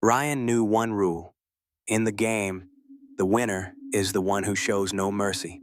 Ryan knew one rule. In the game, the winner is the one who shows no mercy.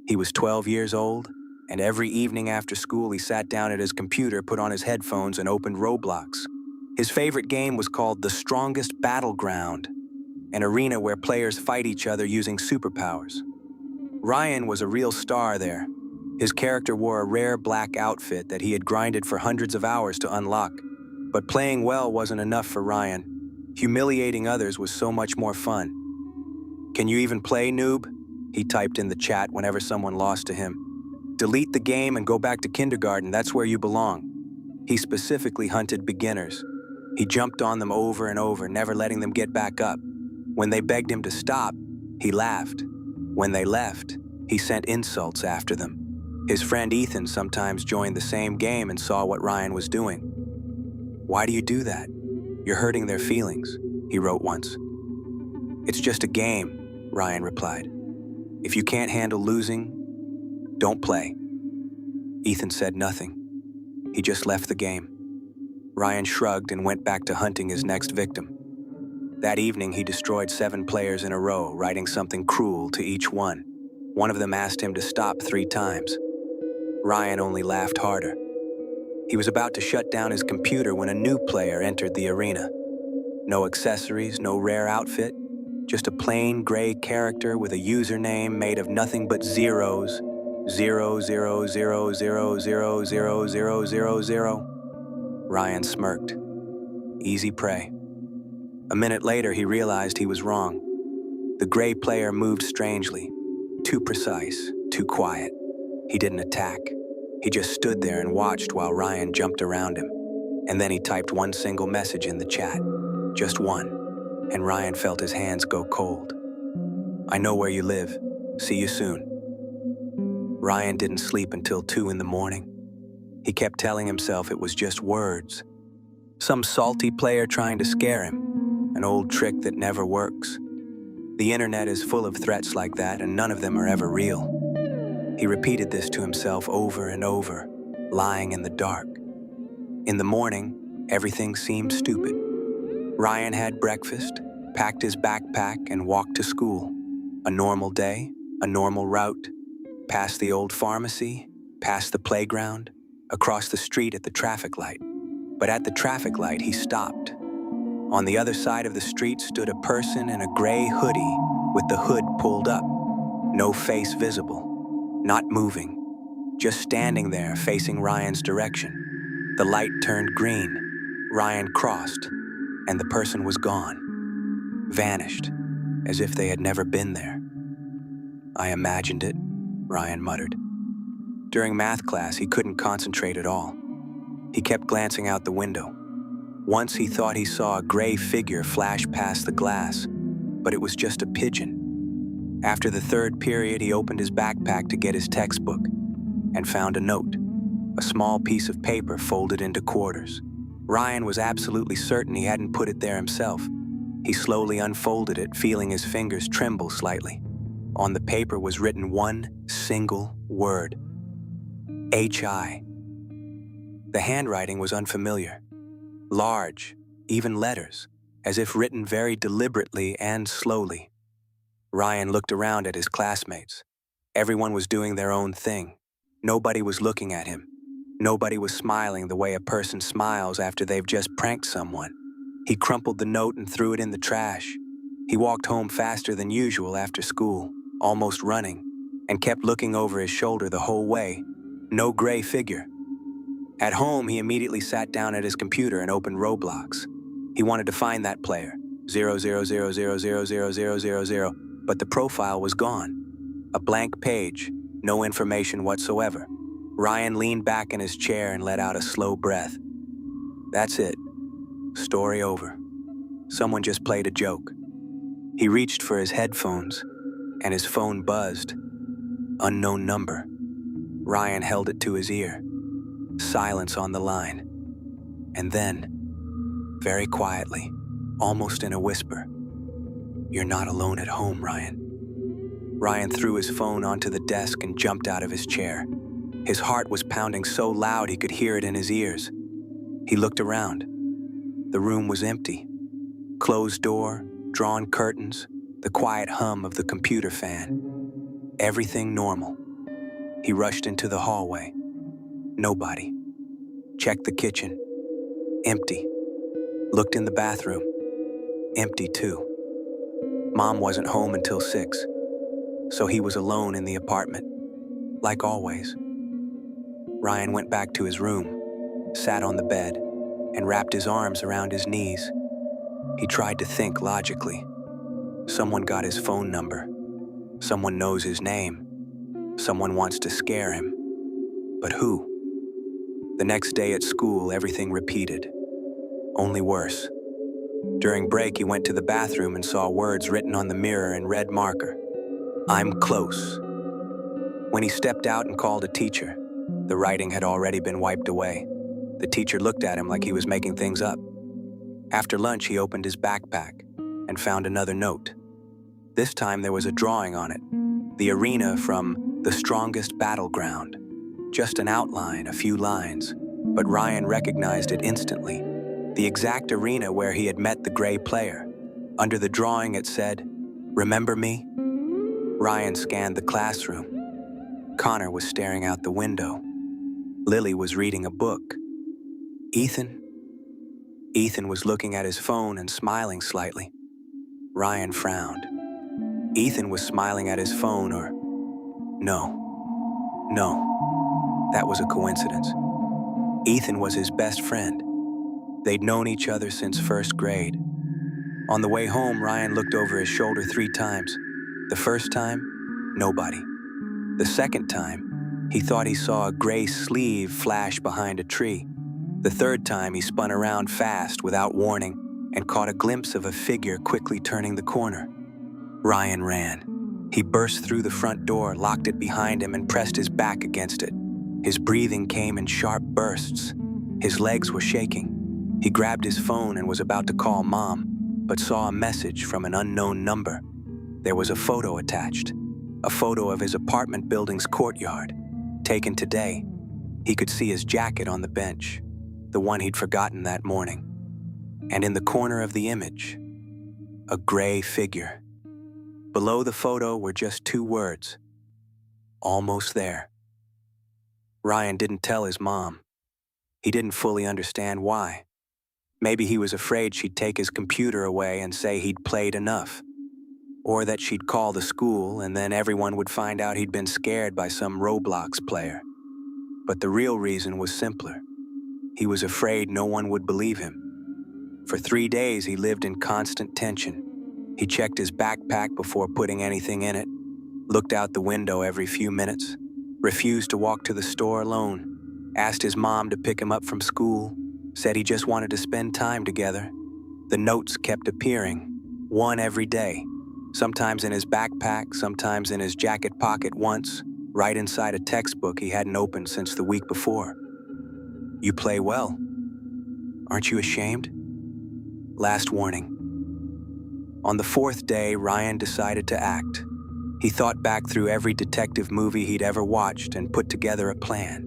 He was 12 years old, and every evening after school he sat down at his computer, put on his headphones, and opened Roblox. His favorite game was called the Strongest Battleground, an arena where players fight each other using superpowers. Ryan was a real star there. His character wore a rare black outfit that he had grinded for hundreds of hours to unlock. But playing well wasn't enough for Ryan. Humiliating others was so much more fun. "Can you even play, noob?" he typed in the chat whenever someone lost to him. "Delete the game and go back to kindergarten, that's where you belong." He specifically hunted beginners. He jumped on them over and over, never letting them get back up. When they begged him to stop, he laughed. When they left, he sent insults after them. His friend Ethan sometimes joined the same game and saw what Ryan was doing. "Why do you do that? You're hurting their feelings," he wrote once. "It's just a game," Ryan replied. "If you can't handle losing, don't play." Ethan said nothing. He just left the game. Ryan shrugged and went back to hunting his next victim. That evening, he destroyed 7 players in a row, writing something cruel to each one. One of them asked him to stop 3 times. Ryan only laughed harder. He was about to shut down his computer when a new player entered the arena. No accessories, no rare outfit, just a plain gray character with a username made of nothing but zeros. 00000000000. Ryan smirked. Easy prey. A minute later, he realized he was wrong. The gray player moved strangely, too precise, too quiet. He didn't attack. He just stood there and watched while Ryan jumped around him. And then he typed one single message in the chat. Just one. And Ryan felt his hands go cold. "I know where you live. See you soon." Ryan didn't sleep until 2 in the morning. He kept telling himself it was just words. Some salty player trying to scare him. An old trick that never works. The internet is full of threats like that, and none of them are ever real. He repeated this to himself over and over, lying in the dark. In the morning, everything seemed stupid. Ryan had breakfast, packed his backpack, and walked to school. A normal day, a normal route. Past the old pharmacy, past the playground, across the street at the traffic light. But at the traffic light, he stopped. On the other side of the street stood a person in a gray hoodie with the hood pulled up. No face visible. Not moving. Just standing there facing Ryan's direction. The light turned green. Ryan crossed, and the person was gone. Vanished, as if they had never been there. "I imagined it," Ryan muttered. During math class, he couldn't concentrate at all. He kept glancing out the window. Once he thought he saw a gray figure flash past the glass, but it was just a pigeon. After the 3rd period, he opened his backpack to get his textbook and found a note, a small piece of paper folded into quarters. Ryan was absolutely certain he hadn't put it there himself. He slowly unfolded it, feeling his fingers tremble slightly. On the paper was written one single word. H.I. The handwriting was unfamiliar. Large, even letters, as if written very deliberately and slowly. Ryan looked around at his classmates. Everyone was doing their own thing. Nobody was looking at him. Nobody was smiling the way a person smiles after they've just pranked someone. He crumpled the note and threw it in the trash. He walked home faster than usual after school, almost running, and kept looking over his shoulder the whole way. No gray figure. At home, he immediately sat down at his computer and opened Roblox. He wanted to find that player, 000000000, but the profile was gone. A blank page, no information whatsoever. Ryan leaned back in his chair and let out a slow breath. That's it. Story over. Someone just played a joke. He reached for his headphones, and his phone buzzed. Unknown number. Ryan held it to his ear. Silence on the line. And then, very quietly, almost in a whisper, "You're not alone at home, Ryan." Ryan threw his phone onto the desk and jumped out of his chair. His heart was pounding so loud he could hear it in his ears. He looked around. The room was empty. Closed door, drawn curtains, the quiet hum of the computer fan. Everything normal. He rushed into the hallway. Nobody. Checked the kitchen. Empty. Looked in the bathroom. Empty too. Mom wasn't home until 6, so he was alone in the apartment, like always. Ryan went back to his room, sat on the bed, and wrapped his arms around his knees. He tried to think logically. Someone got his phone number. Someone knows his name. Someone wants to scare him. But who? The next day at school, everything repeated. Only worse. During break, he went to the bathroom and saw words written on the mirror in red marker. I'm close. When he stepped out and called a teacher, the writing had already been wiped away. The teacher looked at him like he was making things up. After lunch, he opened his backpack and found another note. This time there was a drawing on it. The arena from the Strongest Battleground. Just an outline, a few lines, but Ryan recognized it instantly. The exact arena where he had met the gray player. Under the drawing it said, "Remember me?" Ryan scanned the classroom. Connor was staring out the window. Lily was reading a book. Ethan? Ethan was looking at his phone and smiling slightly. Ryan frowned. Ethan was smiling at his phone, or... No, that was a coincidence. Ethan was his best friend. They'd known each other since first grade. On the way home, Ryan looked over his shoulder 3 times. The first time, nobody. The second time, he thought he saw a gray sleeve flash behind a tree. The third time, he spun around fast without warning and caught a glimpse of a figure quickly turning the corner. Ryan ran. He burst through the front door, locked it behind him, and pressed his back against it. His breathing came in sharp bursts. His legs were shaking. He grabbed his phone and was about to call Mom, but saw a message from an unknown number. There was a photo attached, a photo of his apartment building's courtyard, taken today. He could see his jacket on the bench, the one he'd forgotten that morning. And in the corner of the image, a gray figure. Below the photo were just 2 words, "Almost there." Ryan didn't tell his mom. He didn't fully understand why. Maybe he was afraid she'd take his computer away and say he'd played enough. Or that she'd call the school and then everyone would find out he'd been scared by some Roblox player. But the real reason was simpler. He was afraid no one would believe him. For 3 days, he lived in constant tension. He checked his backpack before putting anything in it, looked out the window every few minutes, refused to walk to the store alone, asked his mom to pick him up from school, said he just wanted to spend time together. The notes kept appearing, one every day, sometimes in his backpack, sometimes in his jacket pocket, once, right inside a textbook he hadn't opened since the week before. "You play well. Aren't you ashamed?" Last warning. On the 4th day, Ryan decided to act. He thought back through every detective movie he'd ever watched and put together a plan.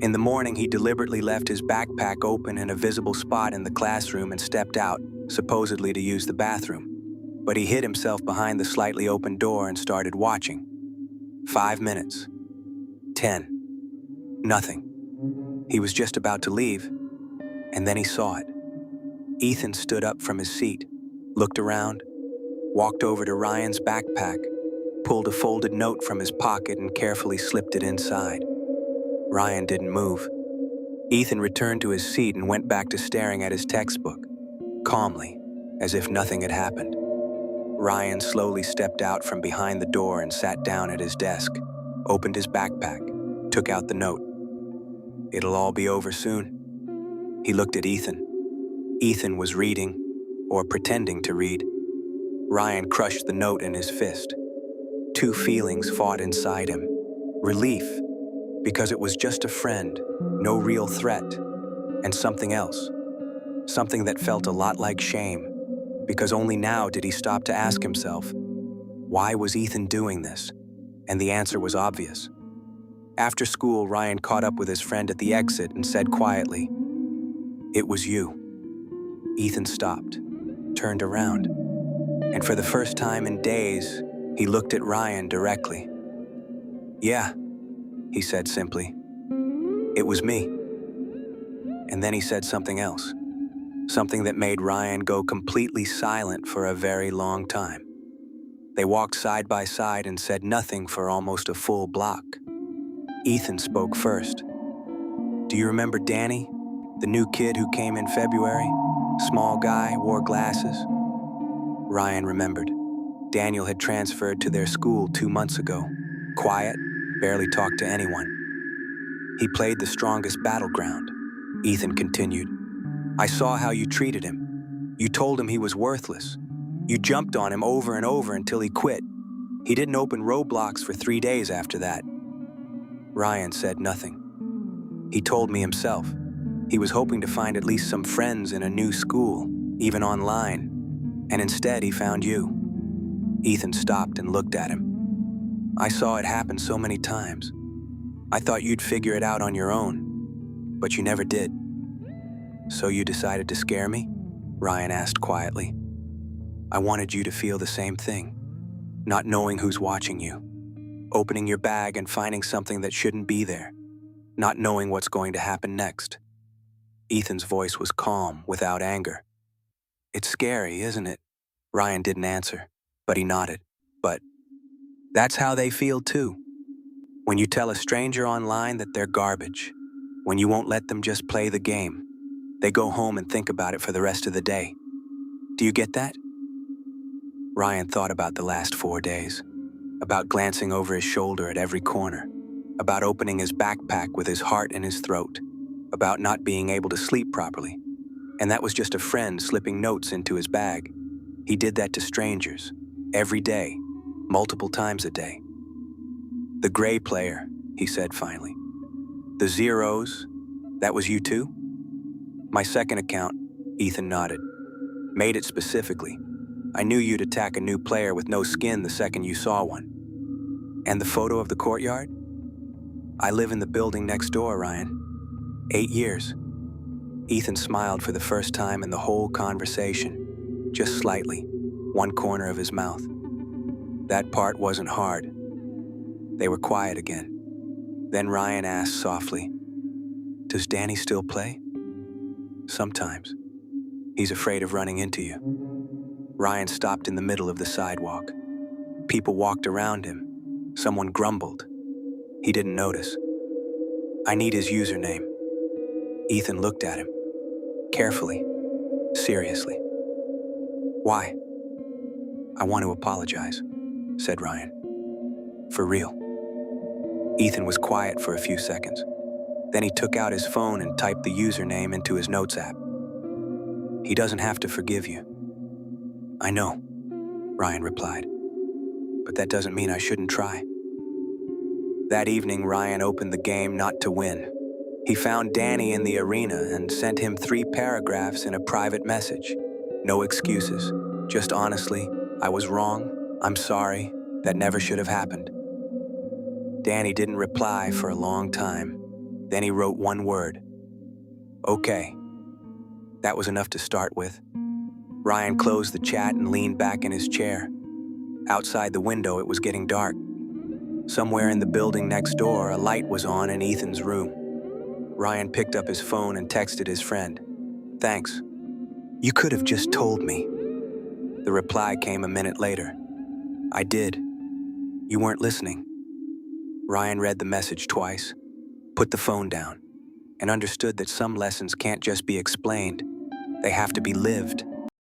In the morning, he deliberately left his backpack open in a visible spot in the classroom and stepped out, supposedly to use the bathroom. But he hid himself behind the slightly open door and started watching. 5 minutes. 10. Nothing. He was just about to leave, and then he saw it. Ethan stood up from his seat, looked around, walked over to Ryan's backpack, pulled a folded note from his pocket and carefully slipped it inside. Ryan didn't move. Ethan returned to his seat and went back to staring at his textbook, calmly, as if nothing had happened. Ryan slowly stepped out from behind the door and sat down at his desk, opened his backpack, took out the note. "It'll all be over soon." He looked at Ethan. Ethan was reading, or pretending to read. Ryan crushed the note in his fist. 2 feelings fought inside him. Relief, because it was just a friend, no real threat, and something else. Something that felt a lot like shame, because only now did he stop to ask himself, why was Ethan doing this? And the answer was obvious. After school, Ryan caught up with his friend at the exit and said quietly, "It was you." Ethan stopped. turned around, and for the first time in days, he looked at Ryan directly. "Yeah," he said simply. "It was me." And then he said something else, something that made Ryan go completely silent for a very long time. They walked side by side and said nothing for almost a full block. Ethan spoke first. "Do you remember Danny, the new kid who came in February? Small guy, wore glasses?" Ryan remembered. Daniel had transferred to their school 2 months ago. Quiet, barely talked to anyone. "He played the Strongest Battleground," Ethan continued. "I saw how you treated him. You told him he was worthless. You jumped on him over and over until he quit. He didn't open Roblox for 3 days after that." Ryan said nothing. "He told me himself. He was hoping to find at least some friends in a new school, even online. And instead he found you." Ethan stopped and looked at him. "I saw it happen so many times. I thought you'd figure it out on your own, but you never did." "So you decided to scare me?" Ryan asked quietly. "I wanted you to feel the same thing, not knowing who's watching you, opening your bag and finding something that shouldn't be there, not knowing what's going to happen next." Ethan's voice was calm, without anger. "It's scary, isn't it?" Ryan didn't answer, but he nodded. "But that's how they feel too. When you tell a stranger online that they're garbage, when you won't let them just play the game, they go home and think about it for the rest of the day. Do you get that?" Ryan thought about the last 4 days, about glancing over his shoulder at every corner, about opening his backpack with his heart in his throat, about not being able to sleep properly. And that was just a friend slipping notes into his bag. He did that to strangers, every day, multiple times a day. "The gray player," he said finally. "The zeros, that was you too?" "My second account," Ethan nodded. "Made it specifically. I knew you'd attack a new player with no skin the second you saw one." "And the photo of the courtyard?" "I live in the building next door, Ryan. 8 years. Ethan smiled for the first time in the whole conversation, just slightly, one corner of his mouth. That part wasn't hard. They were quiet again. Then Ryan asked softly, "Does Danny still play?" "Sometimes. He's afraid of running into you." Ryan stopped in the middle of the sidewalk. People walked around him. Someone grumbled. He didn't notice. "I need his username." Ethan looked at him, carefully, seriously. "Why?" "I want to apologize," said Ryan. "For real." Ethan was quiet for a few seconds. Then he took out his phone and typed the username into his notes app. "He doesn't have to forgive you." "I know," Ryan replied. "But that doesn't mean I shouldn't try." That evening, Ryan opened the game not to win. He found Danny in the arena and sent him 3 paragraphs in a private message. No excuses, just honestly, "I was wrong, I'm sorry, that never should have happened." Danny didn't reply for a long time. Then he wrote one word. "Okay." That was enough to start with. Ryan closed the chat and leaned back in his chair. Outside the window, it was getting dark. Somewhere in the building next door, a light was on in Ethan's room. Ryan picked up his phone and texted his friend. "Thanks. You could have just told me." The reply came a minute later. "I did. You weren't listening." Ryan read the message twice, put the phone down, and understood that some lessons can't just be explained. They have to be lived.